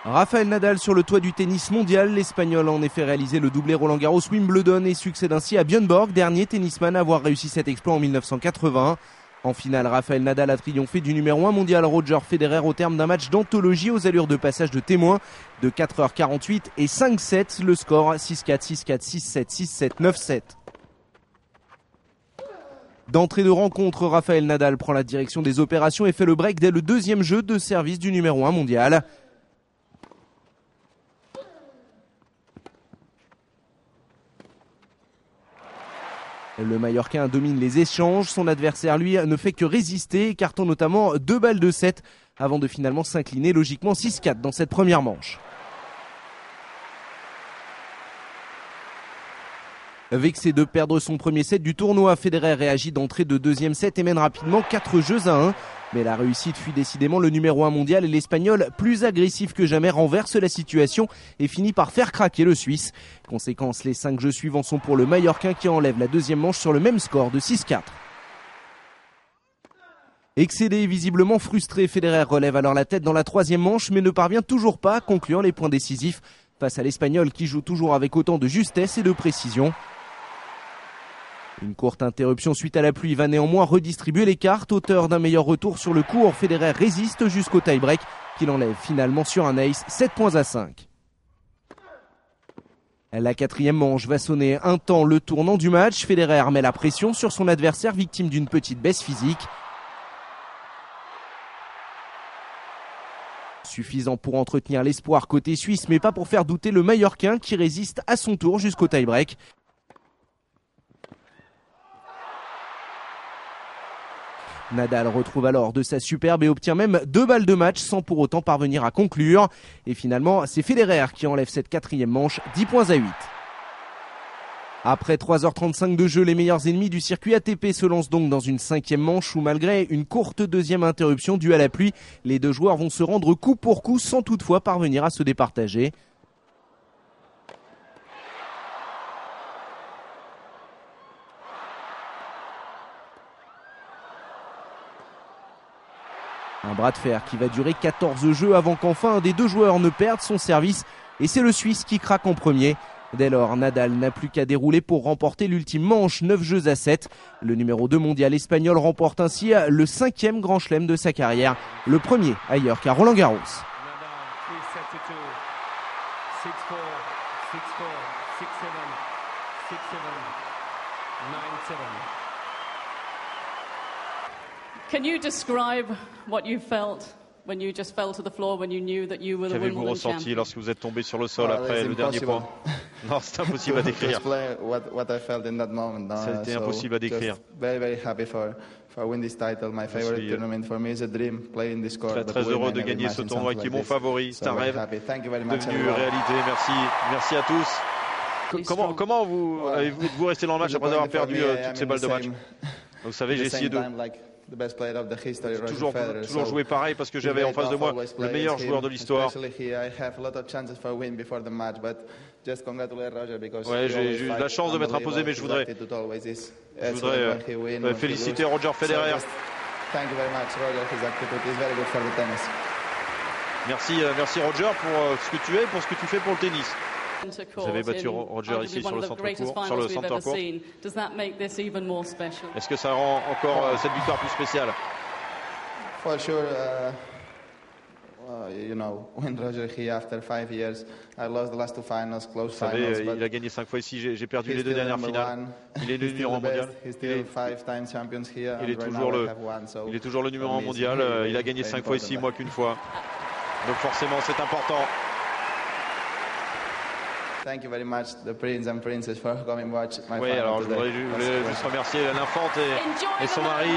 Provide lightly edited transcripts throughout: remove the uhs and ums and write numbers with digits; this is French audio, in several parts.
Rafael Nadal sur le toit du tennis mondial. L'Espagnol a en effet réalisé le doublé Roland-Garros Wimbledon et succède ainsi à Björn Borg, dernier tennisman à avoir réussi cet exploit en 1980. En finale, Rafael Nadal a triomphé du numéro 1 mondial Roger Federer au terme d'un match d'anthologie aux allures de passage de témoin de 4h48 et 5-7. Le score 6-4, 6-4, 6-7, 6-7, 9-7. D'entrée de rencontre, Rafael Nadal prend la direction des opérations et fait le break dès le deuxième jeu de service du numéro 1 mondial. Le Mallorquin domine les échanges, son adversaire lui ne fait que résister, écartant notamment 2 balles de 7 avant de finalement s'incliner logiquement 6-4 dans cette première manche. Vexé de perdre son premier set du tournoi, Federer réagit d'entrée de deuxième set et mène rapidement 4 jeux à 1. Mais la réussite fuit décidément le numéro 1 mondial et l'Espagnol, plus agressif que jamais, renverse la situation et finit par faire craquer le Suisse. Conséquence, les 5 jeux suivants sont pour le Mallorquin qui enlève la deuxième manche sur le même score de 6-4. Excédé et visiblement frustré, Federer relève alors la tête dans la troisième manche mais ne parvient toujours pas à conclure les points décisifs face à l'Espagnol qui joue toujours avec autant de justesse et de précision. Une courte interruption suite à la pluie va néanmoins redistribuer les cartes. Auteur d'un meilleur retour sur le court, Federer résiste jusqu'au tie-break qu'il enlève finalement sur un ace, 7 points à 5. La quatrième manche va sonner un temps le tournant du match. Federer met la pression sur son adversaire, victime d'une petite baisse physique. Suffisant pour entretenir l'espoir côté suisse, mais pas pour faire douter le Mallorquin qui résiste à son tour jusqu'au tie-break. Nadal retrouve alors de sa superbe et obtient même 2 balles de match sans pour autant parvenir à conclure. Et finalement, c'est Federer qui enlève cette quatrième manche, 10 points à 8. Après 3h35 de jeu, les meilleurs ennemis du circuit ATP se lancent donc dans une cinquième manche où malgré une courte deuxième interruption due à la pluie, les deux joueurs vont se rendre coup pour coup sans toutefois parvenir à se départager. Un bras de fer qui va durer 14 jeux avant qu'enfin un des deux joueurs ne perde son service. Et c'est le Suisse qui craque en premier. Dès lors, Nadal n'a plus qu'à dérouler pour remporter l'ultime manche, 9 jeux à 7. Le numéro 2 mondial espagnol remporte ainsi le 5e grand chelem de sa carrière. Le premier ailleurs qu'à Roland-Garros. Can you describe what you felt when you just fell to the floor when you knew that you were the Wimbledon champion? Qu'avez-vous ressenti lorsque vous êtes tombé sur le sol après le dernier point? Non, c'est impossible à décrire. C'était impossible à décrire. Très heureux de gagner ce tournoi qui est mon favori. C'est un rêve devenu réalité. Merci à tous. Comment êtes-vous resté dans le match après avoir perdu toutes ces balles de match? Vous savez, j'ai essayé de toujours jouer pareil parce que j'avais en face de moi le meilleur joueur de l'histoire. Ouais, j'ai eu la chance de m'être imposé, mais je voudrais féliciter Roger Federer. Merci Roger pour ce que tu es, pour ce que tu fais pour le tennis. Vous avez battu Roger ici sur le centre court. Est-ce que ça rend encore cette victoire plus spéciale? For sure, you know, when Roger here after 5 years, I lost the last 2 finals, close finals. Il a gagné 5 fois ici. J'ai perdu les 2 dernières finales. Il est le numéro 1 mondial. Il est toujours le numéro 1 mondial. Il a gagné 5 fois ici, moi qu'une fois. Donc forcément, c'est important. Thank you very much, the prince and princess, for coming watch my final. Oui, alors je voulais juste remercier l'infante et son mari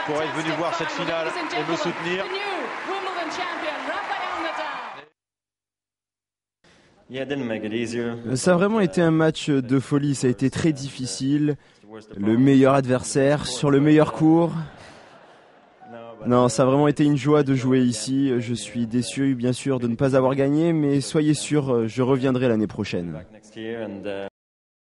pour être venus voir cette finale et me soutenir. Ça a vraiment été un match de folie, ça a été très difficile. Le meilleur adversaire sur le meilleur court. Non, ça a vraiment été une joie de jouer ici. Je suis déçu, bien sûr, de ne pas avoir gagné, mais soyez sûrs, je reviendrai l'année prochaine.